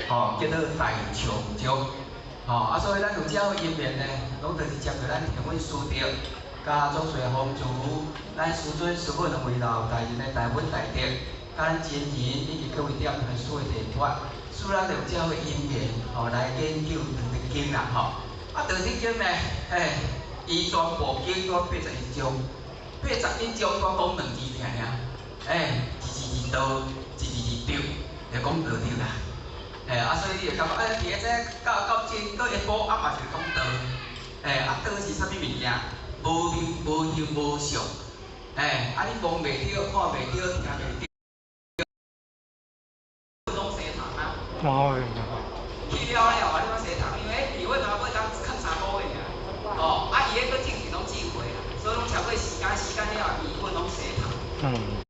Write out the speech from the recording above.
叫做大长祝。所以咱有遮好姻缘呢，拢就是接着咱天阮师长，甲祖岁皇族，咱师尊师母两位老大人的大本大德，甲咱前人以及各位点传所的地法，使咱有遮好姻缘，来研究《道德经》啦，《道德经》呢，伊全部经过81章，81章我讲2字尔，字道，字对，就讲道理啦。所以你就感觉，伫个这到这到下晡嘛就是讲道，道是啥物物件？无名无形无相，你摸袂着，看袂着，听袂着，拢洗头啊。去了了，你讲洗头，因为离婚头尾当看3个月尔，伊个搁正经拢忌讳啦，所以拢超过时间了，离婚拢洗头。